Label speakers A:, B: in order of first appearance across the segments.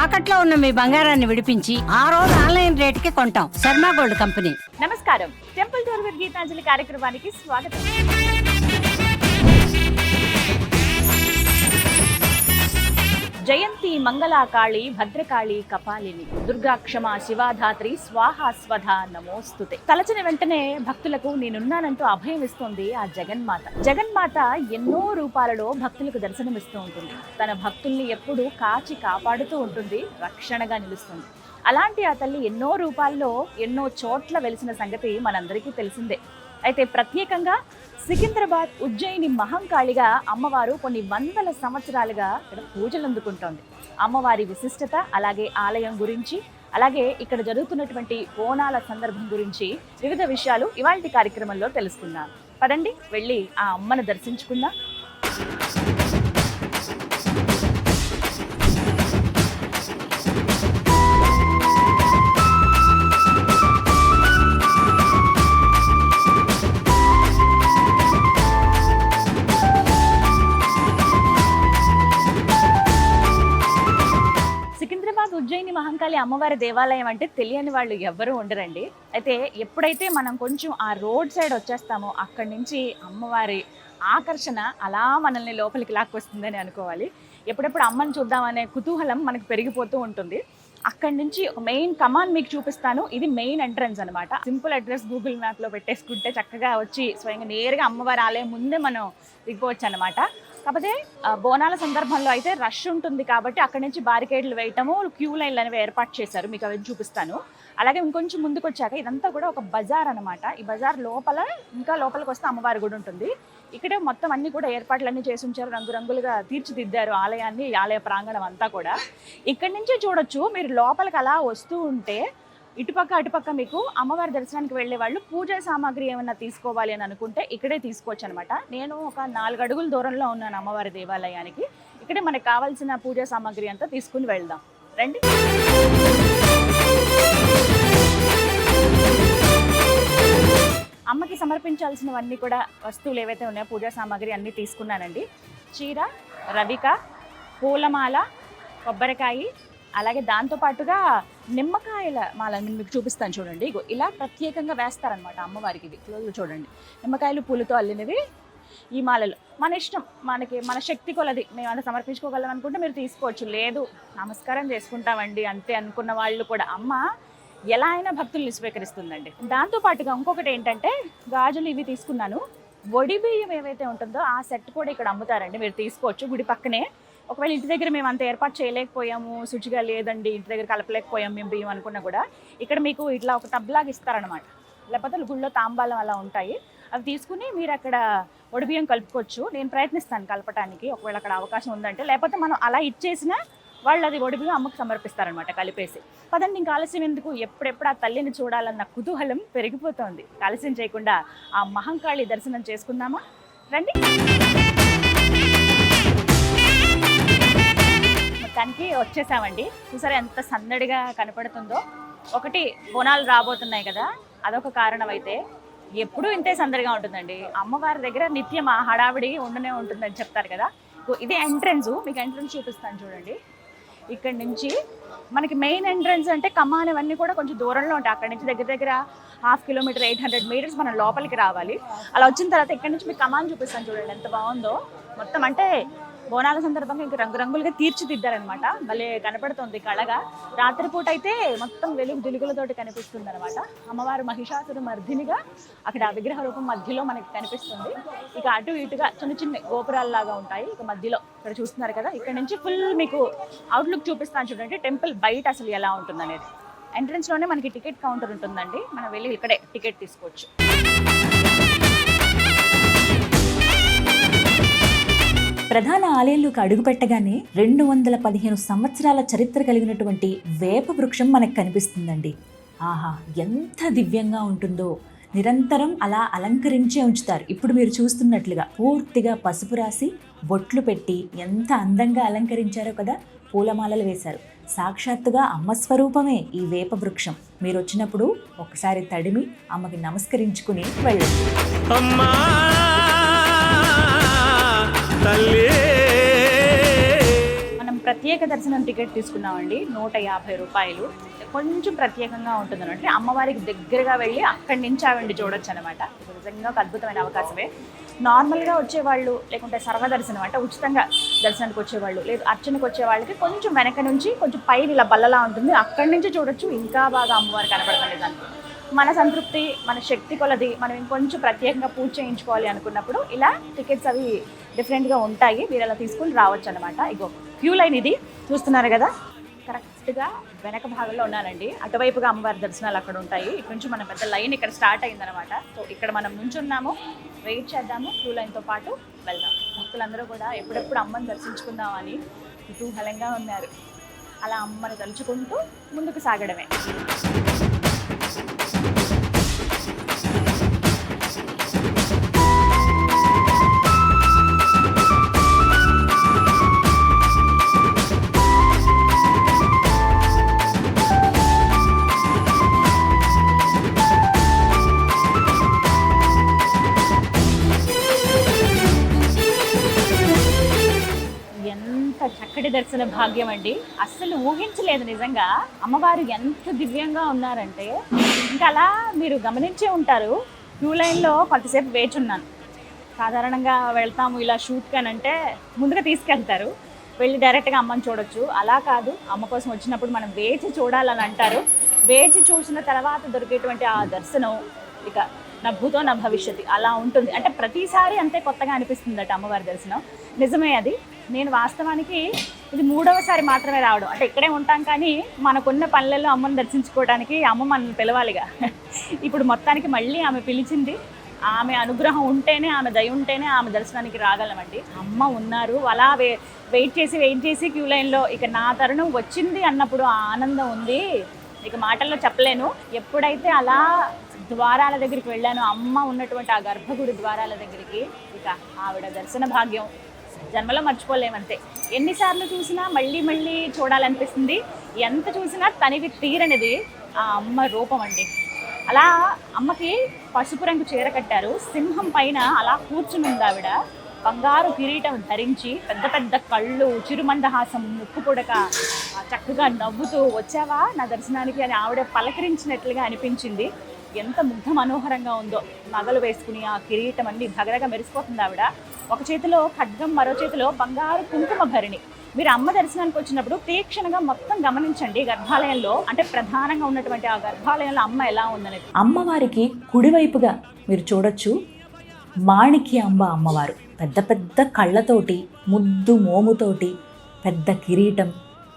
A: తాకట్లో ఉన్న మీ బంగారాన్ని విడిపించి ఆ రోజు ఆన్లైన్ రేటుకి కొంటాం. Sharma gold company.
B: నమస్కారం. టెంపుల్ టూర్ విత్ గీతాంజలి కార్యక్రమానికి స్వాగతం. జయంతి, మంగళాకాళి, భద్రకాళి, కపాలిని, దుర్గాక్షమ, శివాధాత్రి, స్వాహా స్వధ నమోస్తుతే. తలచిన వెంటనే భక్తులకు నేనున్నానంటూ అభయం ఇస్తోంది ఆ జగన్మాత. జగన్మాత ఎన్నో రూపాలలో భక్తులకు దర్శనమిస్తూ ఉంటుంది. తన భక్తుల్ని ఎప్పుడూ కాచి కాపాడుతూ ఉంటుంది, రక్షణగా నిలుస్తుంది. అలాంటి ఆ తల్లి ఎన్నో రూపాల్లో ఎన్నో చోట్ల వెలిసిన సంగతి మనందరికీ తెలిసిందే. అయితే ప్రత్యేకంగా సికింద్రాబాద్ ఉజ్జయిని మహంకాళిగా అమ్మవారు కొన్ని వందల సంవత్సరాలుగా ఇక్కడ పూజలు అందుకుంటోంది. అమ్మవారి విశిష్టత, అలాగే ఆలయం గురించి, అలాగే ఇక్కడ జరుగుతున్నటువంటి బోనాల సందర్భం గురించి వివిధ విషయాలు ఇవాల్టి కార్యక్రమంలో తెలుసుకుందాం. పదండి, వెళ్ళి ఆ అమ్మను దర్శించుకుందాం. ఉజ్జయిని మహంకాళి అమ్మవారి దేవాలయం అంటే తెలియని వాళ్ళు ఎవ్వరూ ఉండరండి. అయితే ఎప్పుడైతే మనం కొంచెం ఆ రోడ్ సైడ్ వచ్చేస్తామో అక్కడి నుంచి అమ్మవారి ఆకర్షణ అలా మనల్ని లోపలికి లాక్కొస్తుందని అనుకోవాలి. ఎప్పుడెప్పుడు అమ్మని చూద్దామనే కుతూహలం మనకు పెరిగిపోతూ ఉంటుంది. అక్కడి నుంచి ఒక మెయిన్ కమాన్ మీకు చూపిస్తాను. ఇది మెయిన్ ఎంట్రన్స్ అనమాట. సింపుల్ అడ్రస్ గూగుల్ మ్యాప్లో పెట్టేసుకుంటే చక్కగా వచ్చి స్వయంగా నేరుగా అమ్మవారి ఆలయం ముందే మనం దిగిపోవచ్చు అనమాట. కాకపోతే బోనాల సందర్భంలో అయితే రష్ ఉంటుంది కాబట్టి అక్కడి నుంచి బారికేడ్లు వేయటము, క్యూ లైన్లు అనేవి ఏర్పాటు చేశారు. మీకు అవి చూపిస్తాను. అలాగే ఇంకొంచెం ముందుకు వచ్చాక ఇదంతా కూడా ఒక బజార్ అనమాట. ఈ బజార్ లోపల ఇంకా లోపలికి వస్తే అమ్మవారి గుడి ఉంటుంది. ఇక్కడే మొత్తం అన్ని కూడా ఏర్పాట్లన్నీ చేసి ఉంచారు. రంగురంగులుగా తీర్చిదిద్దారు ఆలయాన్ని, ఆలయ ప్రాంగణం అంతా కూడా. ఇక్కడి నుంచి చూడొచ్చు. మీరు లోపలికి అలా వస్తూ ఉంటే ఇటుపక్క అటుపక్క మీకు అమ్మవారి దర్శనానికి వెళ్ళే వాళ్ళు పూజా సామాగ్రి ఏమన్నా తీసుకోవాలి అని అనుకుంటే ఇక్కడే తీసుకోవచ్చు అనమాట. నేను ఒక 4 అడుగుల దూరంలో ఉన్నాను అమ్మవారి దేవాలయానికి. ఇక్కడే మనకు కావాల్సిన పూజా సామాగ్రి అంతా తీసుకుని వెళ్దాం, రండి. అమ్మకి సమర్పించాల్సినవన్నీ కూడా వస్తువులు ఏవైతే ఉన్నాయో పూజా సామాగ్రి అన్నీ తీసుకున్నానండి. చీర, రవిక, పూలమాల, కొబ్బరికాయ, అలాగే దాంతోపాటుగా నిమ్మకాయల మాల మీకు చూపిస్తాను చూడండి. ఇలా ప్రత్యేకంగా వేస్తారనమాట అమ్మవారికి. ఇది చూడండి, నిమ్మకాయలు పూలతో అల్లినవి ఈ మాలలు. మన ఇష్టం, మన శక్తి కొలది మేము అంత సమర్పించుకోగలం అనుకుంటే మీరు తీసుకోవచ్చు. లేదు నమస్కారం చేసుకుంటామండి అంతే అనుకున్న వాళ్ళు కూడా అమ్మ ఎలా అయినా భక్తుల్ని స్వీకరిస్తుందండి. దాంతోపాటుగా ఇంకొకటి ఏంటంటే గాజులు ఇవి తీసుకున్నాను. వడి బియ్యం ఏవైతే ఉంటుందో ఆ సెట్ కూడా ఇక్కడ అమ్ముతారండి, మీరు తీసుకోవచ్చు. గుడి పక్కనే. ఒకవేళ ఇంటి దగ్గర మేము అంత ఏర్పాటు చేయలేకపోయాము, శుచిగా లేదండి, ఇంటి దగ్గర కలపలేకపోయాము మేము బియ్యం అనుకున్నా కూడా ఇక్కడ మీకు ఇట్లా ఒక టబ్లాగా ఇస్తారనమాట. లేకపోతే గుళ్ళో తాంబాలం అలా ఉంటాయి, అవి తీసుకుని మీరు అక్కడ వడి బియ్యం కలుపుకోవచ్చు. నేను ప్రయత్నిస్తాను కలపడానికి, ఒకవేళ అక్కడ అవకాశం ఉందంటే. లేకపోతే మనం అలా ఇచ్చేసినా వాళ్ళు అది వడి బియ్యం అమ్మకు సమర్పిస్తారనమాట కలిపేసి. పదండి, ఇంకా ఆలస్యం ఎందుకు, ఎప్పుడెప్పుడు ఆ తల్లిని చూడాలన్న కుతూహలం పెరిగిపోతుంది. ఆలస్యం చేయకుండా ఆ మహంకాళి దర్శనం చేసుకుందామా, రండి. మొత్తానికి వచ్చేసామండి. చూసారా ఎంత సందడిగా కనపడుతుందో. ఒకటి బోనాలు రాబోతున్నాయి కదా, అదొక కారణం. అయితే ఎప్పుడూ ఇంతే సందడిగా ఉంటుందండి అమ్మవారి దగ్గర. నిత్యం ఆ హడావిడి ఉండనే ఉంటుందని చెప్తారు కదా. ఇదే ఎంట్రన్స్, మీకు ఎంట్రన్స్ చూపిస్తాను చూడండి. ఇక్కడ నుంచి మనకి మెయిన్ ఎంట్రన్స్ అంటే కమాన్ ఇవన్నీ కూడా కొంచెం దూరంలో ఉంటాయి. అక్కడి నుంచి దగ్గర దగ్గర 1/2 కిలోమీటర్ 800 మీటర్స్ మనం లోపలికి రావాలి. అలా వచ్చిన తర్వాత ఇక్కడ నుంచి మీకు కమాన్ చూపిస్తాను చూడండి ఎంత బాగుందో. మొత్తం అంటే బోనాల సందర్భంగా ఇంకా రంగురంగులుగా తీర్చిదిద్దారనమాట. భలే కనపడుతుంది కళగా. రాత్రిపూట అయితే మొత్తం వెలుగు దిలుగులతోటి కనిపిస్తుంది అనమాట. అమ్మవారు మహిషాసుర మర్దినిగా అక్కడ ఆ విగ్రహ రూపం మధ్యలో మనకి కనిపిస్తుంది. ఇక అటు ఇటుగా చిన్న చిన్న గోపురాల్లాగా ఉంటాయి. ఇక మధ్యలో ఇక్కడ చూస్తున్నారు కదా, ఇక్కడ నుంచి ఫుల్ మీకు అవుట్లుక్ చూపిస్తాను చూడండి. టెంపుల్ బయట అసలు ఎలా ఉంటుంది అనేది. ఎంట్రన్స్లోనే మనకి టికెట్ కౌంటర్ ఉంటుందండి, మనం వెళ్ళి ఇక్కడే టికెట్ తీసుకోవచ్చు.
C: ప్రధాన ఆలయంలోకి అడుగుపెట్టగానే 215 సంవత్సరాల చరిత్ర కలిగినటువంటి వేప వృక్షం మనకు కనిపిస్తుందండి. ఆహా, ఎంత దివ్యంగా ఉంటుందో. నిరంతరం అలా అలంకరించే ఉంచుతారు. ఇప్పుడు మీరు చూస్తున్నట్లుగా పూర్తిగా పసుపు రాసి బొట్లు పెట్టి ఎంత అందంగా అలంకరించారో కదా. పూలమాలలు వేశారు. సాక్షాత్తుగా అమ్మ స్వరూపమే ఈ వేప వృక్షం. మీరు వచ్చినప్పుడు ఒకసారి తడిమి అమ్మకి నమస్కరించుకుని వెళ్ళండి.
B: మనం ప్రత్యేక దర్శనం టికెట్ తీసుకున్నామండి, 150 రూపాయలు. కొంచెం ప్రత్యేకంగా ఉంటుంది అంటే అమ్మవారికి దగ్గరగా వెళ్ళి అక్కడి నుంచి ఆవిడ చూడొచ్చు అనమాట. నిజంగా ఒక అద్భుతమైన అవకాశమే. నార్మల్గా వచ్చేవాళ్ళు, లేకుంటే సర్వదర్శనం అంటే ఉచితంగా దర్శనానికి వచ్చేవాళ్ళు, లేదు అర్చనకు వచ్చే వాళ్ళకి కొంచెం వెనక నుంచి కొంచెం పైన ఇలా బల్లలా ఉంటుంది, అక్కడి నుంచి చూడొచ్చు. ఇంకా బాగా అమ్మవారు కనబడుతుంది దానికి. మన సంతృప్తి, మన శక్తి కొలది మనం ఇంకొంచెం ప్రత్యేకంగా పూజ చేయించుకోవాలి అనుకున్నప్పుడు ఇలా టికెట్స్ అవి డిఫరెంట్గా ఉంటాయి. మీరు అలా తీసుకుని రావచ్చు అనమాట. ఇగో క్యూ లైన్ ఇది చూస్తున్నారు కదా, కరెక్ట్గా వెనక భాగంలో ఉన్నానండి. అటువైపుగా అమ్మవారి దర్శనాలు అక్కడ ఉంటాయి. ఇక్కడ నుంచి మన పెద్ద లైన్ ఇక్కడ స్టార్ట్ అయిందనమాట. సో ఇక్కడ మనం నుంచున్నాము, వెయిట్ చేద్దాము, క్యూ లైన్తో పాటు వెళ్దాం. భక్తులందరూ కూడా ఎప్పుడెప్పుడు అమ్మని దర్శించుకుందామని కుతూహలంగా ఉన్నారు. అలా అమ్మని తలుచుకుంటూ ముందుకు సాగడమే. చక్కటి దర్శన భాగ్యం అండి. అస్సలు ఊహించలేదు నిజంగా. అమ్మవారు ఎంత దివ్యంగా ఉన్నారంటే, ఇంకా అలా మీరు గమనించే ఉంటారు. క్యూ లైన్లో కొంతసేపు వేచి ఉన్నాను. సాధారణంగా వెళ్తాము ఇలా షూట్కి అని అంటే ముందుగా తీసుకెళ్తారు, వెళ్ళి డైరెక్ట్గా అమ్మని చూడొచ్చు. అలా కాదు, అమ్మ కోసం వచ్చినప్పుడు మనం వేచి చూడాలని అంటారు. వేచి చూసిన తర్వాత దొరికేటువంటి ఆ దర్శనం ఇక నా భూతో నా భవిష్యత్తు అలా ఉంటుంది. అంటే ప్రతిసారి అంతే కొత్తగా అనిపిస్తుందట అమ్మవారి దర్శనం. నిజమే అది. నేను వాస్తవానికి ఇది 3వసారి మాత్రమే రావడం. అంటే ఇక్కడే ఉంటాం కానీ మనకున్న పనులలో అమ్మని దర్శించుకోవడానికి అమ్మ మనల్ని పిలవాలిగా. ఇప్పుడు మొత్తానికి మళ్ళీ ఆమె పిలిచింది. ఆమె అనుగ్రహం ఉంటేనే, ఆమె దయ ఉంటేనే ఆమె దర్శనానికి రాగలమండి. అమ్మ ఉన్నారు. అలా వెయిట్ చేసి క్యూ లైన్లో ఇక నా తరుణం వచ్చింది అన్నప్పుడు ఆ ఆనందం ఉంది, ఇక మాటల్లో చెప్పలేను. ఎప్పుడైతే అలా ద్వారాల దగ్గరికి వెళ్ళాను, అమ్మ ఉన్నటువంటి ఆ గర్భగుడి ద్వారాల దగ్గరికి, ఇక ఆవిడ దర్శన భాగ్యం జన్మలో మర్చిపోలేమంతే. ఎన్నిసార్లు చూసినా మళ్ళీ మళ్ళీ చూడాలనిపిస్తుంది. ఎంత చూసినా తనివి తీరనిది ఆ అమ్మ రూపం అండి. అలా అమ్మకి పసుపు రంగు చీర కట్టారు, సింహం పైన అలా కూర్చుని ఉంది ఆవిడ. బంగారు కిరీటం ధరించి, పెద్ద పెద్ద కళ్ళు, చిరుమందహాసం, ముక్కు పుడక, చక్కగా నవ్వుతూ వచ్చావా నా దర్శనానికి అని ఆవిడ పలకరించినట్లుగా అనిపించింది. ఎంత ముగ్ధ మనోహరంగా ఉందో. నగలు వేసుకుని ఆ కిరీటం అన్ని ధగధగ మెరిసిపోతుంది ఆవిడ. ఒక చేతిలో ఖడ్గం, మరో చేతిలో బంగారు కుంకుమ భరిణి. మీరు అమ్మ దర్శనానికి వచ్చినప్పుడు తీక్షణంగా మొత్తం గమనించండి. గర్భాలయంలో అంటే ప్రధానంగా ఉన్నటువంటి ఆ గర్భాలయంలో అమ్మ ఎలా ఉందనేది.
C: అమ్మవారికి కుడివైపుగా మీరు చూడొచ్చు మాణిక్యాంబ అమ్మవారు. పెద్ద పెద్ద కళ్ళతోటి, ముద్దు మోముతోటి, పెద్ద కిరీటం,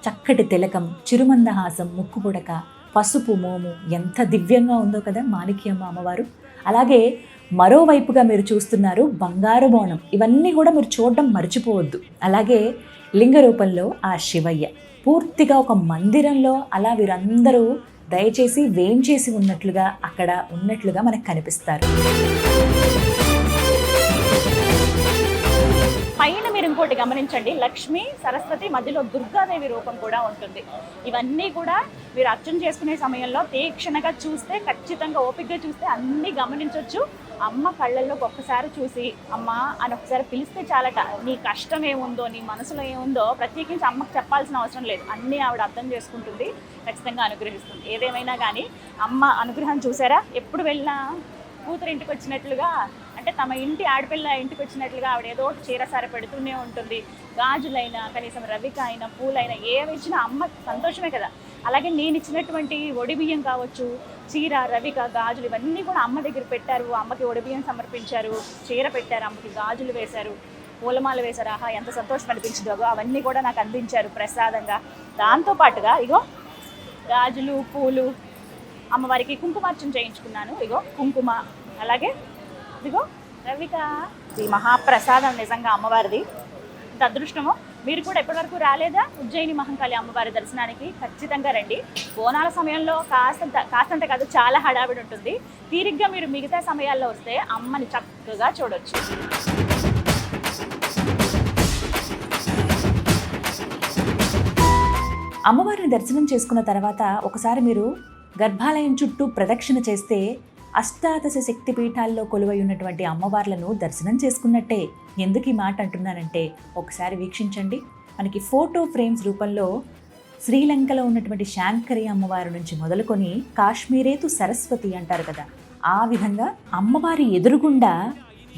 C: చక్కటి తిలకం, చిరుమందహాసం, ముక్కు పుడక, పసుపు మోము, ఎంత దివ్యంగా ఉందో కదా మాణిక్యమ్మ అమ్మవారు. అలాగే మరోవైపుగా మీరు చూస్తున్నారు బంగారు బోనం. ఇవన్నీ కూడా మీరు చూడడం మర్చిపోవద్దు. అలాగే లింగ రూపంలో ఆ శివయ్య పూర్తిగా ఒక మందిరంలో అలా వీరందరూ దయచేసి వేంచేసి ఉన్నట్లుగా అక్కడ ఉన్నట్లుగా మనకు కనిపిస్తారు.
B: పైన మీరు ఇంకోటి గమనించండి, లక్ష్మి, సరస్వతి, మధ్యలో దుర్గాదేవి రూపం కూడా ఉంటుంది. ఇవన్నీ కూడా మీరు అర్చన చేసుకునే సమయంలో తీక్షణగా చూస్తే, ఖచ్చితంగా ఓపికగా చూస్తే అన్నీ గమనించవచ్చు. అమ్మ కళ్ళల్లోకి ఒక్కసారి చూసి అమ్మ అని ఒకసారి పిలిస్తే చాలట. నీ కష్టం ఏముందో, నీ మనసులో ఏముందో ప్రత్యేకించి అమ్మకు చెప్పాల్సిన అవసరం లేదు. అన్నీ ఆవిడ అర్థం చేసుకుంటుంది, ఖచ్చితంగా అనుగ్రహిస్తుంది. ఏదేమైనా కానీ అమ్మ అనుగ్రహం చూసారా, ఎప్పుడు వెళ్ళినా కూతురు ఇంటికి వచ్చినట్లుగా, అంటే తమ ఇంటి ఆడపిల్ల ఇంటికి వచ్చినట్లుగా ఆవిడ ఏదో చీర సారి పెడుతూనే ఉంటుంది. గాజులైనా, కనీసం రవిక అయినా, పూలైనా ఏవి ఇచ్చినా అమ్మ సంతోషమే కదా. అలాగే నేను ఇచ్చినటువంటి ఒడిబియ్యం కావచ్చు, చీర, రవిక, గాజులు ఇవన్నీ కూడా అమ్మ దగ్గర పెట్టారు. అమ్మకి ఒడిబియ్యం సమర్పించారు, చీర పెట్టారు, అమ్మకి గాజులు వేశారు, పూలమాల వేశారు. ఆహా ఎంత సంతోషం అనిపించిందో అవన్నీ కూడా నాకు అందించారు ప్రసాదంగా. దాంతోపాటుగా ఇగో గాజులు, పూలు, అమ్మవారికి కుంకుమార్చన చేయించుకున్నాను. ఇగో కుంకుమ, అలాగే ఇదిగో రవిక. ఈ మహాప్రసాదం నిజంగా అమ్మవారిది. ఇంత అదృష్టమో. మీరు కూడా ఎప్పటివరకు రాలేదా ఉజ్జయిని మహంకాళి అమ్మవారి దర్శనానికి? ఖచ్చితంగా రండి. బోనాల సమయంలో కాస్తంత కాదు, చాలా హడావిడి ఉంటుంది. తీరిగ్గా మీరు మిగతా సమయాల్లో వస్తే అమ్మని చక్కగా చూడొచ్చు.
C: అమ్మవారిని దర్శనం చేసుకున్న తర్వాత ఒకసారి మీరు గర్భాలయం చుట్టూ ప్రదక్షిణ చేస్తే అష్టాదశ శక్తి పీఠాల్లో కొలువై ఉన్నటువంటి అమ్మవార్లను దర్శనం చేసుకున్నట్టే. ఎందుకు ఈ మాట అంటున్నానంటే ఒకసారి వీక్షించండి. మనకి ఫోటో ఫ్రేమ్స్ రూపంలో శ్రీలంకలో ఉన్నటువంటి శాంకరి అమ్మవారి నుంచి మొదలుకొని కాశ్మీరేతు సరస్వతి అంటారు కదా, ఆ విధంగా అమ్మవారి ఎదురుగుండా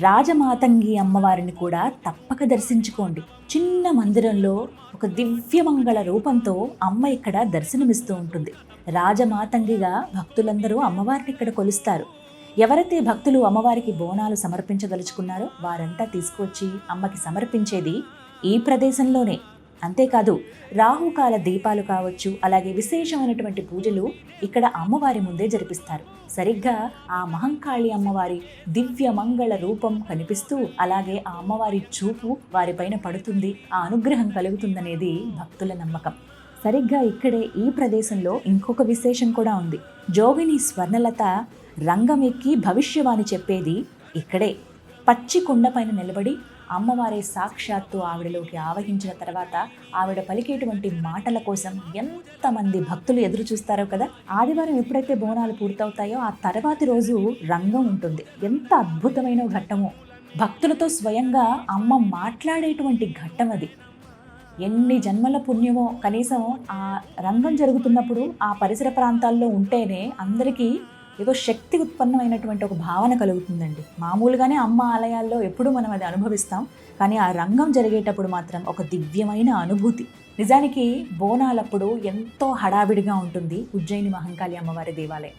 C: రాజమాతంగి అమ్మవారిని కూడా తప్పక దర్శించుకోండి. చిన్న మందిరంలో ఒక దివ్యమంగళ రూపంతో అమ్మ ఇక్కడ దర్శనమిస్తూ ఉంటుంది. రాజమాతంగిగా భక్తులందరూ అమ్మవారిని ఇక్కడ కొలుస్తారు. ఎవరైతే భక్తులు అమ్మవారికి బోనాలు సమర్పించదలుచుకున్నారో వారంతా తీసుకొచ్చి అమ్మకి సమర్పించేది ఈ ప్రదేశంలోనే. అంతేకాదు రాహుకాల దీపాలు కావచ్చు, అలాగే విశేషమైనటువంటి పూజలు ఇక్కడ అమ్మవారి ముందే జరిపిస్తారు. సరిగ్గా ఆ మహంకాళి అమ్మవారి దివ్య మంగళ రూపం కనిపిస్తూ, అలాగే ఆ అమ్మవారి చూపు వారిపైన పడుతుంది, ఆ అనుగ్రహం కలుగుతుందనేది భక్తుల నమ్మకం. సరిగ్గా ఇక్కడే ఈ ప్రదేశంలో ఇంకొక విశేషం కూడా ఉంది. జోగిని స్వర్ణలత రంగం ఎక్కి భవిష్యవాణి చెప్పేది ఇక్కడే. పచ్చి కొండపైన నిలబడి అమ్మవారే సాక్షాత్తు ఆవిడలోకి ఆవహించిన తర్వాత ఆవిడ పలికేటువంటి మాటల కోసం ఎంతమంది భక్తులు ఎదురు చూస్తారో కదా. ఆదివారం ఎప్పుడైతే బోనాలు పూర్తవుతాయో ఆ తర్వాతి రోజు రంగం ఉంటుంది. ఎంత అద్భుతమైన ఘట్టమో, భక్తులతో స్వయంగా అమ్మ మాట్లాడేటువంటి ఘట్టం అది. ఎన్ని జన్మల పుణ్యమో కనీసం ఆ రంగం జరుగుతున్నప్పుడు ఆ పరిసర ప్రాంతాల్లో ఉంటేనే అందరికీ ఏదో శక్తి ఉత్పన్నమైనటువంటి ఒక భావన కలుగుతుందండి. మామూలుగానే అమ్మ ఆలయాల్లో ఎప్పుడూ మనం అది అనుభవిస్తాం, కానీ ఆ రంగం జరిగేటప్పుడు మాత్రం ఒక దివ్యమైన అనుభూతి. నిజానికి బోనాలప్పుడు ఎంతో హడావిడిగా ఉంటుంది ఉజ్జయిని మహంకాళి అమ్మవారి దేవాలయం.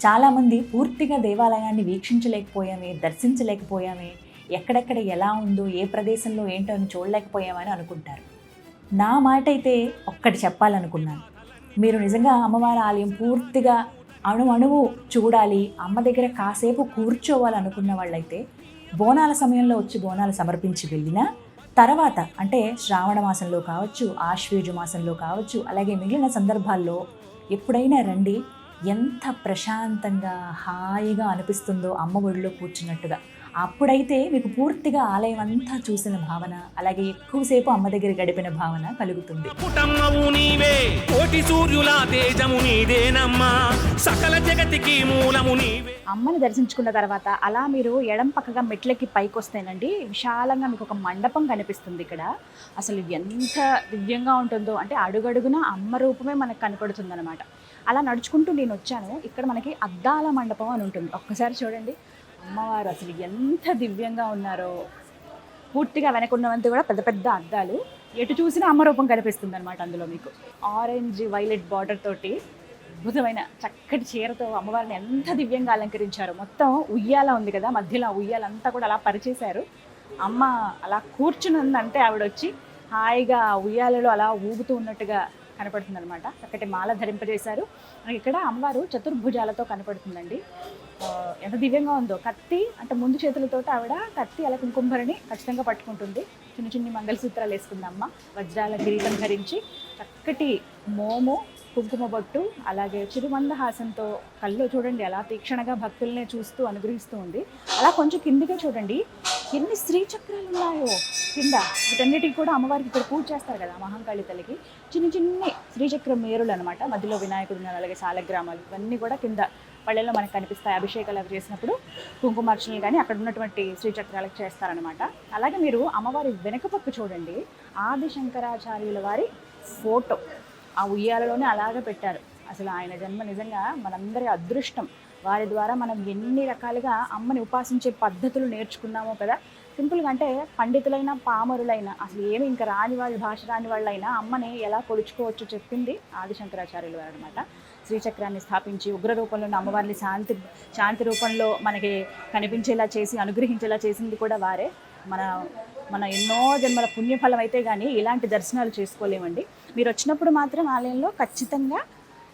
C: చాలామంది పూర్తిగా దేవాలయాన్ని వీక్షించలేకపోయామే, దర్శించలేకపోయామే, ఎక్కడెక్కడ ఎలా ఉందో, ఏ ప్రదేశంలో ఏంటో అని చూడలేకపోయామని అనుకుంటారు. నా మాట అయితే ఒక్కటి చెప్పాలనుకున్నాను. మీరు నిజంగా అమ్మవారి ఆలయం పూర్తిగా అణువు చూడాలి, అమ్మ దగ్గర కాసేపు కూర్చోవాలనుకున్న వాళ్ళైతే బోనాల సమయంలో వచ్చి బోనాలు సమర్పించి వెళ్ళినా తర్వాత, అంటే శ్రావణ మాసంలో కావచ్చు, ఆశ్వేజ మాసంలో కావచ్చు, అలాగే మిగిలిన సందర్భాల్లో ఎప్పుడైనా రండి. ఎంత ప్రశాంతంగా హాయిగా అనిపిస్తుందో అమ్మ ఒడిలో కూర్చున్నట్టుగా. అప్పుడైతే మీకు పూర్తిగా ఆలయం అంతా చూసిన భావన, అలాగే ఎక్కువసేపు అమ్మ దగ్గర గడిపిన భావన కలుగుతుంది.
B: అమ్మని దర్శించుకున్న తర్వాత అలా మీరు ఎడం పక్కగా మెట్లకి పైకి వస్తేనండి విశాలంగా మీకు ఒక మండపం కనిపిస్తుంది. ఇక్కడ అసలు ఎంత దివ్యంగా ఉంటుందో, అంటే అడుగడుగున అమ్మ రూపమే మనకు కనపడుతుంది అనమాట. అలా నడుచుకుంటూ నేను వచ్చాను. ఇక్కడ మనకి అద్దాల మండపం అని ఉంటుంది. ఒక్కసారి చూడండి అమ్మవారు అసలు ఎంత దివ్యంగా ఉన్నారో. పూర్తిగా వెనకున్నవంతా కూడా పెద్ద పెద్ద అద్దాలు, ఎటు చూసినా అమ్మ రూపం కనిపిస్తుంది అనమాట. అందులో మీకు ఆరెంజ్ వైలెట్ బార్డర్ తోటి అద్భుతమైన చక్కటి చీరతో అమ్మవారిని ఎంత దివ్యంగా అలంకరించారు. మొత్తం ఉయ్యాల ఉంది కదా, మధ్యలో ఉయ్యాలంతా కూడా అలా పరిచేశారు. అమ్మ అలా కూర్చునుందంటే ఆవిడ వచ్చి హాయిగా ఉయ్యాలలో అలా ఊగుతూ ఉన్నట్టుగా కనపడుతుంది అనమాట. చక్కటి మాల ధరింపజేశారు. ఇక్కడ అమ్మవారు చతుర్భుజాలతో కనపడుతుందండి. ఎంత దివ్యంగా ఉందో. కత్తి అంటే ముందు చేతులతో ఆవిడ కత్తి అలా కుంకుమభరణి ఖచ్చితంగా పట్టుకుంటుంది. చిన్న చిన్ని మంగళసూత్రాలు వేసుకుంది అమ్మ. వజ్రాల కిరీటం ధరించి చక్కటి మోము, కుంకుమ బొట్టు, అలాగే చిరుమందహాసంతో కళ్ళు చూడండి అలా తీక్షణగా భక్తుల్ని చూస్తూ అనుగ్రహిస్తూ ఉంది. అలా కొంచెం కిందిగా చూడండి ఎన్ని శ్రీచక్రాలు ఉన్నాయో కింద. వీటన్నిటికి కూడా అమ్మవారికి ఇక్కడ పూజ చేస్తారు కదా మహంకాళి తల్లికి. చిన్ని చిన్ని శ్రీచక్ర మేరులు అనమాట. మధ్యలో వినాయకుడు ఉన్నారు, అలాగే సాలగ్రామాలు, ఇవన్నీ కూడా కింద పళ్ళెల్లో మనకు కనిపిస్తాయి. అభిషేకాలు అవి చేసినప్పుడు కుంకుమార్చనలు కానీ అక్కడ ఉన్నటువంటి శ్రీచక్రాలకు చేస్తారనమాట. అలాగే మీరు అమ్మవారి వెనక పక్క చూడండి, ఆది శంకరాచార్యుల వారి ఫోటో ఆ ఉయ్యాలలోనే అలాగే పెట్టారు. అసలు ఆయన జన్మ నిజంగా మనందరి అదృష్టం. వారి ద్వారా మనం ఎన్ని రకాలుగా అమ్మని ఉపాసించే పద్ధతులు నేర్చుకున్నామో కదా. సింపుల్గా అంటే పండితులైన పామరులైన అసలు ఏమి ఇంకా రాని వాళ్ళు, భాష రాని వాళ్ళైనా అమ్మని ఎలా కొలుచుకోవచ్చో చెప్పింది ఆది శంకరాచార్యులు వారు అనమాట. శ్రీచక్రాన్ని స్థాపించి ఉగ్ర రూపంలో ఉన్న అమ్మవారిని శాంతి రూపంలో మనకి కనిపించేలా చేసి అనుగ్రహించేలా చేసింది కూడా వారే. మన ఎన్నో జన్మల పుణ్యఫలం అయితే కానీ ఇలాంటి దర్శనాలు చేసుకోలేమండి. మీరు వచ్చినప్పుడు మాత్రం ఆలయంలో ఖచ్చితంగా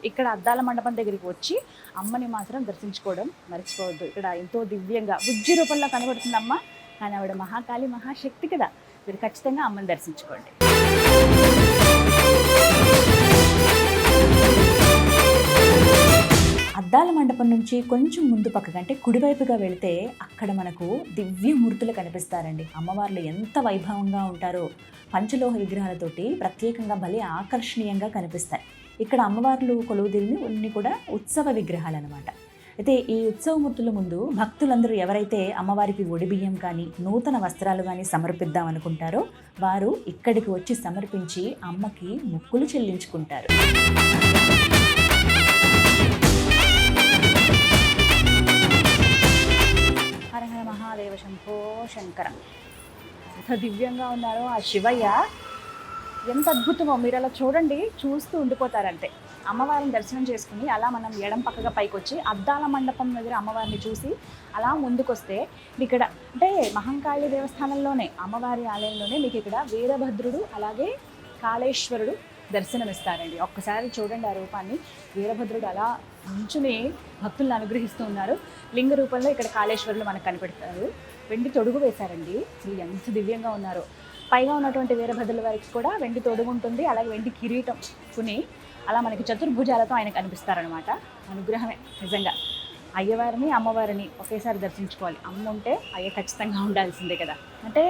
B: ఇక్కడ అద్దాల మండపం దగ్గరికి వచ్చి అమ్మని మాత్రం దర్శించుకోవడం మర్చిపోవద్దు. ఇక్కడ ఎంతో దివ్యంగా బుజ్జి రూపంలో కనబడుతుంది అమ్మ, కానీ ఆవిడ మహాకాళి మహాశక్తి కదా. మీరు ఖచ్చితంగా అమ్మని దర్శించుకోండి.
C: అద్దాల మండపం నుంచి కొంచెం ముందు పక్కకంటే కుడివైపుగా వెళితే అక్కడ మనకు దివ్యమూర్తులు కనిపిస్తారండి. అమ్మవార్లు ఎంత వైభవంగా ఉంటారో, పంచలోహ విగ్రహాలతోటి ప్రత్యేకంగా భలే ఆకర్షణీయంగా కనిపిస్తాయి. ఇక్కడ అమ్మవార్లు కొలువుదీరిని కొన్ని కూడా ఉత్సవ విగ్రహాలు అనమాట. అయితే ఈ ఉత్సవమూర్తుల ముందు భక్తులందరూ ఎవరైతే అమ్మవారికి ఒడిబియ్యం కానీ నూతన వస్త్రాలు కానీ సమర్పిద్దాం అనుకుంటారో వారు ఇక్కడికి వచ్చి సమర్పించి అమ్మకి మొక్కులు చెల్లించుకుంటారు.
B: హర హర మహాదేవ శంభో శంకర. ఎంత దివ్యంగా ఉన్నారో ఆ శివయ్య, ఎంత అద్భుతమో. మీరు అలా చూడండి, చూస్తూ ఉండిపోతారంటే. అమ్మవారిని దర్శనం చేసుకుని అలా మనం ఎడం పక్కగా పైకి వచ్చి అద్దాల మండపం దగ్గర అమ్మవారిని చూసి అలా ముందుకొస్తే ఇక్కడ అంటే మహంకాళి దేవస్థానంలోనే అమ్మవారి ఆలయంలోనే మీకు ఇక్కడ వీరభద్రుడు అలాగే కాళేశ్వరుడు దర్శనమిస్తారండి. ఒక్కసారి చూడండి ఆ రూపాన్ని. వీరభద్రుడు అలా నుంచుని భక్తులను అనుగ్రహిస్తూ ఉన్నారు. లింగ రూపంలో ఇక్కడ కాళేశ్వరులు మనకు కనిపెడతారు. వెండి తొడుగు వేశారండి. అసలు ఎంత దివ్యంగా ఉన్నారో. పైగా ఉన్నటువంటి వీరభద్రుల వారికి కూడా వెండి తొడుగు ఉంటుంది, అలాగే వెండి కిరీటం కొని అలా మనకి చతుర్భుజాలతో ఆయన కనిపిస్తారనమాట. అనుగ్రహమే నిజంగా. అయ్యవారిని అమ్మవారిని ఒకేసారి దర్శించుకోవాలి. అమ్మ ఉంటే అయ్య ఖచ్చితంగా ఉండాల్సిందే కదా. అంటే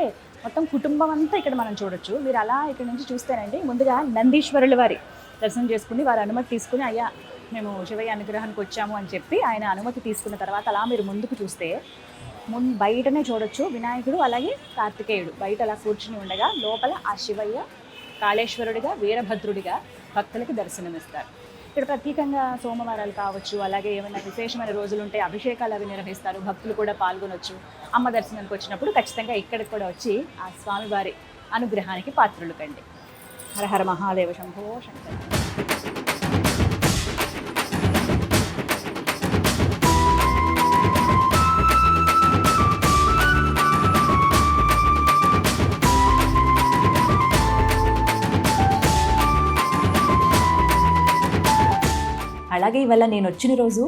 B: మొత్తం కుటుంబం అంతా ఇక్కడ మనం చూడొచ్చు. మీరు అలా ఇక్కడ నుంచి చూస్తేనండి, ముందుగా నందీశ్వరుల వారి దర్శనం చేసుకుని వారి అనుమతి తీసుకుని అయ్యా మేము శివయ్య అనుగ్రహానికి వచ్చాము అని చెప్పి ఆయన అనుమతి తీసుకున్న తర్వాత అలా మీరు ముందుకు చూస్తే బయటనే చూడొచ్చు వినాయకుడు అలాగే కార్తికేయుడు బయట అలా కూర్చుని ఉండగా లోపల ఆ శివయ్య కాళేశ్వరుడిగా వీరభద్రుడిగా భక్తులకి దర్శనమిస్తారు. ఇక్కడ ప్రత్యేకంగా సోమవారాలు కావచ్చు, అలాగే ఏమైనా విశేషమైన రోజులు ఉంటే అభిషేకాలు అవి నిర్వహిస్తారు. భక్తులు కూడా పాల్గొనొచ్చు. అమ్మ దర్శనానికి వచ్చినప్పుడు ఖచ్చితంగా ఇక్కడికి కూడా వచ్చి ఆ స్వామివారి అనుగ్రహానికి పాత్రులు కండి. హర హర మహాదేవ శంభో శంకర.
C: అలాగే ఇవాళ నేను వచ్చిన రోజు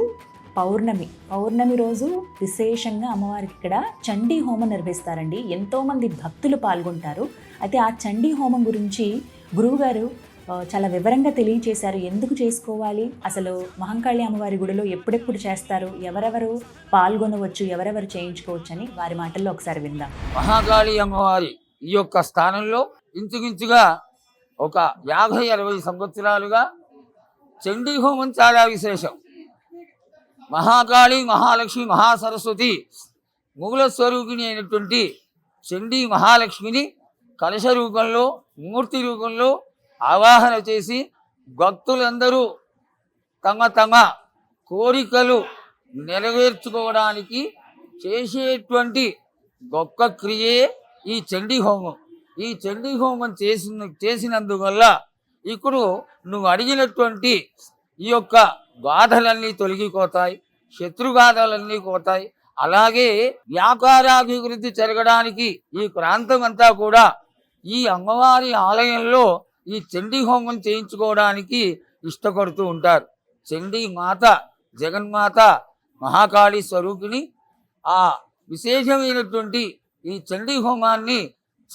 C: పౌర్ణమి రోజు విశేషంగా అమ్మవారికి ఇక్కడ చండీ హోమం నిర్వహిస్తారండి. ఎంతోమంది భక్తులు పాల్గొంటారు. అయితే ఆ చండీ హోమం గురించి గురువుగారు చాలా వివరంగా తెలియచేశారు. ఎందుకు చేసుకోవాలి, అసలు మహంకాళి అమ్మవారి గుడిలో ఎప్పుడెప్పుడు చేస్తారు, ఎవరెవరు పాల్గొనవచ్చు, ఎవరెవరు చేయించుకోవచ్చు అని వారి మాటల్లో ఒకసారి విందాం.
D: మహాకాళి అమ్మవారి ఈ యొక్క స్థానంలో ఇంచుమించుగా ఒక 50-60 సంవత్సరాలుగా చండీ హోమం చాలా విశేషం. మహాకాళి, మహాలక్ష్మి, మహాసరస్వతి మూల స్వరూపిణి అయినటువంటి చండీ మహాలక్ష్మిని కలశ రూపంలో, మూర్తి రూపంలో ఆవాహన చేసి భక్తులందరూ తమ తమ కోరికలు నెరవేర్చుకోవడానికి చేసేటువంటి గొప్ప క్రియే ఈ చండీ హోమం. ఈ చండీ హోమం చేసినందువల్ల ఇప్పుడు నువ్వు అడిగినటువంటి ఈ యొక్క బాధలన్నీ తొలగిపోతాయి, శత్రుబాధలన్నీ పోతాయి. అలాగే వ్యాపారాభివృద్ధి జరగడానికి ఈ ప్రాంతం అంతా కూడా ఈ అమ్మవారి ఆలయంలో ఈ చండీ హోమం చేయించుకోవడానికి ఇష్టపడుతూ ఉంటారు. చండీ మాత, జగన్మాత, మహాకాళి స్వరూపిణి ఆ విశేషమైనటువంటి ఈ చండీ హోమాన్ని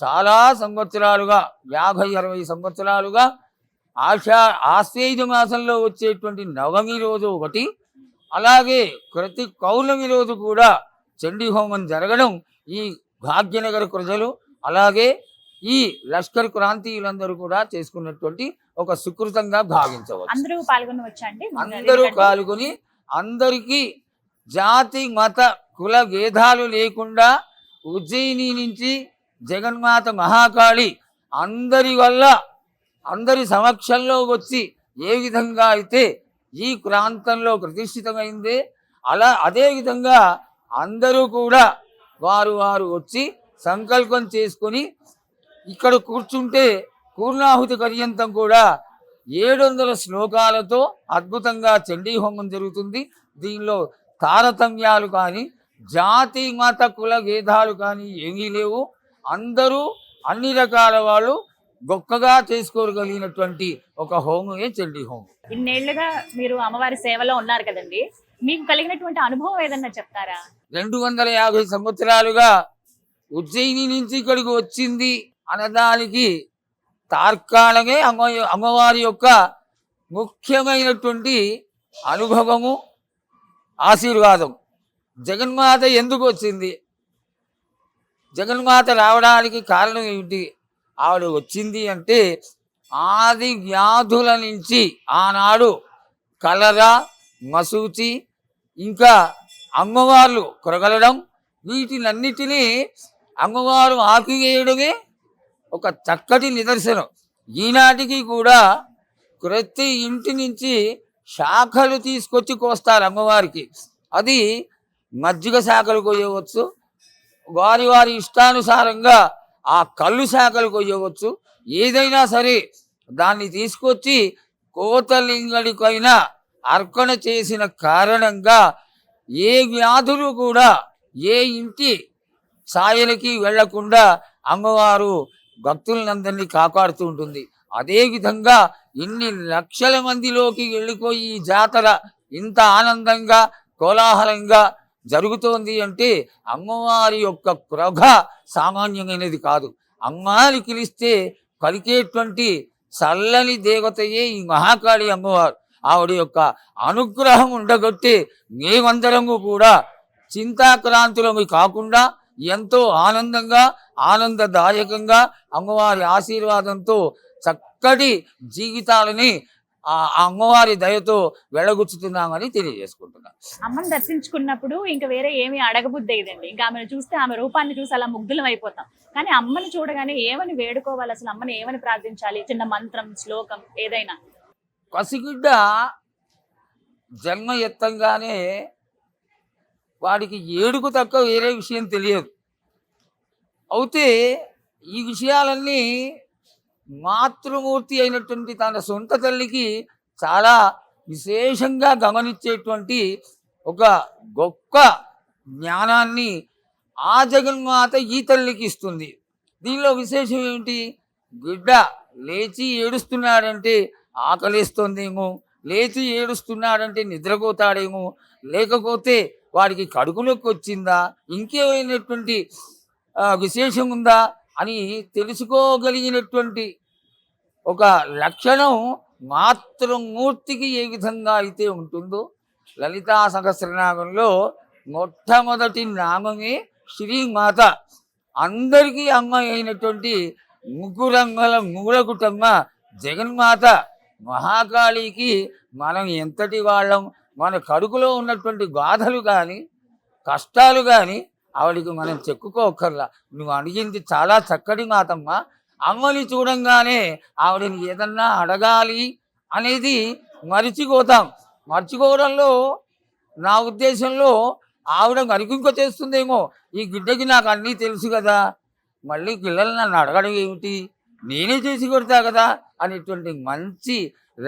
D: చాలా సంవత్సరాలుగా 50-60 సంవత్సరాలుగా ఆశ్వేజ మాసంలో వచ్చేటువంటి నవమి రోజు ఒకటి, అలాగే ప్రతి పౌర్ణమి రోజు కూడా చండీ హోమం జరగడం ఈ భాగ్యనగర ప్రజలు అలాగే ఈ లష్కర్ క్రాంతియులందరూ కూడా చేసుకున్నటువంటి ఒక సుకృతంగా భావించవచ్చు.
B: అందరూ పాల్గొనవచ్చా అండి?
D: అందరూ పాల్గొని అందరికీ జాతి మత కుల భేదాలు లేకుండా ఉజ్జయిని నుంచి జగన్మాత మహాకాళి అందరి వల్ల అందరి సమక్షంలో వచ్చి ఏ విధంగా అయితే ఈ ప్రాంతంలో ప్రతిష్ఠితమైందే అదే విధంగా అందరూ కూడా వారు వచ్చి సంకల్పం చేసుకొని ఇక్కడ కూర్చుంటే పూర్ణాహుతి పర్యంతం కూడా 700 శ్లోకాలతో అద్భుతంగా చండీ హోమం జరుగుతుంది. దీనిలో తారతమ్యాలు కానీ జాతి మత కుల భేదాలు కానీ ఏమీ లేవు. అందరూ అన్ని రకాల వాళ్ళు గొప్పగా చేసుకోగలిగినటువంటి ఒక హోమమే చండీ హోమం.
B: ఇన్నేళ్లుగా మీరు అమ్మవారి సేవలో ఉన్నారు కదండి, మీకు కలిగినటువంటి అనుభవం ఏదన్నా చెప్తారా?
D: 250 సంవత్సరాలుగా ఉజ్జయిని నుంచి ఇక్కడికి వచ్చింది అనడానికి తార్కాణమే అమ్మవారి యొక్క ముఖ్యమైనటువంటి అనుభవము, ఆశీర్వాదం. జగన్మాత ఎందుకు వచ్చింది, జగన్మాత రావడానికి కారణం ఏమిటి? ఆవిడ వచ్చింది అంటే ఆది వ్యాధుల నుంచి ఆనాడు కలరా, మసూచి ఇంకా అమ్మవార్లు కొరగలడం, వీటినన్నిటినీ అమ్మవారు ఆపివేయడమే ఒక చక్కటి నిదర్శనం. ఈనాటికి కూడా ప్రతి ఇంటి నుంచి శాఖలు తీసుకొచ్చి కోస్తారు అమ్మవారికి. అది మజ్జిగ శాఖలు కొయ్యవచ్చు, వారి వారి ఇష్టానుసారంగా ఆ కళ్ళు శాఖలు కొయ్యవచ్చు. ఏదైనా సరే దాన్ని తీసుకొచ్చి కోతలింగడికైనా అర్పణ చేసిన కారణంగా ఏ వ్యాధులు కూడా ఏ ఇంటి ఛాయలకి వెళ్లకుండా అమ్మవారు భక్తులందరినీ కాపాడుతూ ఉంటుంది. అదేవిధంగా ఇన్ని లక్షల మందిలోకి వెళ్ళిపోయి ఈ జాతర ఇంత ఆనందంగా కోలాహలంగా జరుగుతోంది అంటే అమ్మవారి యొక్క కృప సామాన్యమైనది కాదు. అమ్మవారి పిలిస్తే పలికేటువంటి చల్లని దేవతయే ఈ మహాకాళి అమ్మవారు. ఆవిడ యొక్క అనుగ్రహం ఉండగొట్టి మేమందరము కూడా చింతాక్రాంతులము కాకుండా ఎంతో ఆనందంగా ఆనందదాయకంగా అమ్మవారి ఆశీర్వాదంతో చక్కటి జీవితాలని ఆ అమ్మవారి దయతో వెళ్ళగుచ్చుతున్నామని తెలియజేసుకుంటున్నాం.
B: అమ్మని దర్శించుకున్నప్పుడు ఇంకా వేరే ఏమీ అడగబుద్ధి అయ్యిందండి. ఇంకా ఆమెను చూస్తే ఆమె రూపాన్ని చూసి అలా ముగ్ధులం అయిపోతాం. కానీ అమ్మని చూడగానే ఏమని వేడుకోవాలి, అసలు అమ్మని ఏమని ప్రార్థించాలి? చిన్న మంత్రం, శ్లోకం ఏదైనా.
D: పసిగుడ్డ జన్మ ఎత్తంగానే వాడికి ఏడుకు తక్క వేరే విషయం తెలియదు. అయితే ఈ విషయాలన్నీ మాతృమూర్తి అయినటువంటి తన సొంత తల్లికి చాలా విశేషంగా గమనించేటువంటి ఒక గొప్ప జ్ఞానాన్ని ఆ జగన్మాత ఈ తల్లికి ఇస్తుంది. దీనిలో విశేషం ఏమిటి? బిడ్డ లేచి ఏడుస్తున్నాడంటే ఆకలిస్తుందేమో, లేచి ఏడుస్తున్నాడంటే నిద్రపోతాడేమో, లేకపోతే వాడికి కడుపు నొప్పి వచ్చిందా, ఇంకేమైనటువంటి విశేషం ఉందా అని తెలుసుకోగలిగినటువంటి ఒక లక్షణం మాతృమూర్తికి ఏ విధంగా అయితే ఉంటుందో, లలితా సహస్రనామంలో మొట్టమొదటి నామమే శ్రీమాత. అందరికీ అమ్మ అయినటువంటి ముగ్గురంగల మూలకుటమ్మ జగన్మాత మహాకాళికి మనం ఎంతటి వాళ్ళం, మన కడుపులో ఉన్నటువంటి బాధలు కానీ కష్టాలు కానీ ఆవిడికి మనం చెప్పుకోకర్లా. నువ్వు అడిగింది చాలా చక్కటి మాతమ్మ. అమ్మని చూడంగానే ఆవిడని ఏదన్నా అడగాలి అనేది మరిచిపోతాం. మర్చిపోవడంలో నా ఉద్దేశంలో ఆవిడ మరికింక చేస్తుందేమో, ఈ బిడ్డకి నాకు అన్నీ తెలుసు కదా, మళ్ళీ పిల్లలు నన్ను అడగడం ఏమిటి, నేనే చేసి కొడతా కదా అనేటువంటి మంచి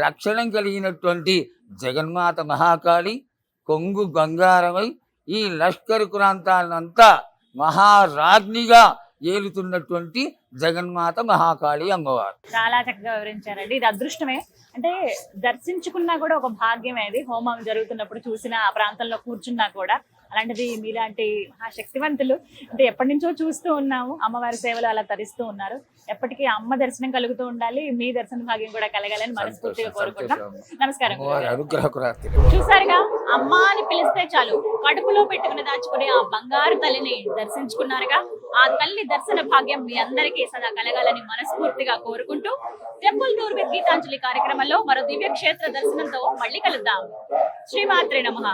D: లక్షణం కలిగినటువంటి జగన్మాత మహాకాళి కొంగు బంగారమై ఈ లష్కర్ ప్రాంతాలంతా మహారాజ్ఞిగా ఏలుతున్నటువంటి జగన్మాత మహాకాళి అమ్మవారు.
B: చాలా చక్కగా వివరించారండి. ఇది అదృష్టమే, అంటే దర్శించుకున్నా కూడా ఒక భాగ్యమే. అది హోమం జరుగుతున్నప్పుడు చూసిన ఆ ప్రాంతంలో కూర్చున్నా కూడా. అలాంటిది మీలాంటి మహాశక్తివంతులు అంటే ఎప్పటి నుంచో చూస్తూ ఉన్నాము, అమ్మవారి సేవలు అలా తరిస్తూ ఉన్నారు. ఎప్పటికీ అమ్మ దర్శనం కలుగుతూ ఉండాలి, మీ దర్శన భాగ్యం కూడా కలగాలని మనస్ఫూర్తిగా కోరుకుంటాం. నమస్కారం. చూసారుగా, అమ్మ అని పిలిస్తే చాలు కడుపులో పెట్టుకుని దాచుకునే ఆ బంగారు తల్లిని దర్శించుకున్నారుగా. ఆ తల్లి దర్శన భాగ్యం మీ అందరికీ సదా కలగాలని మనస్ఫూర్తిగా కోరుకుంటూ టెంపుల్ టూర్ విత్ గీతాంజలి కార్యక్రమంలో మరో దివ్య క్షేత్ర దర్శనంతో మళ్ళీ కలుద్దాం. శ్రీమాత్రే నమః.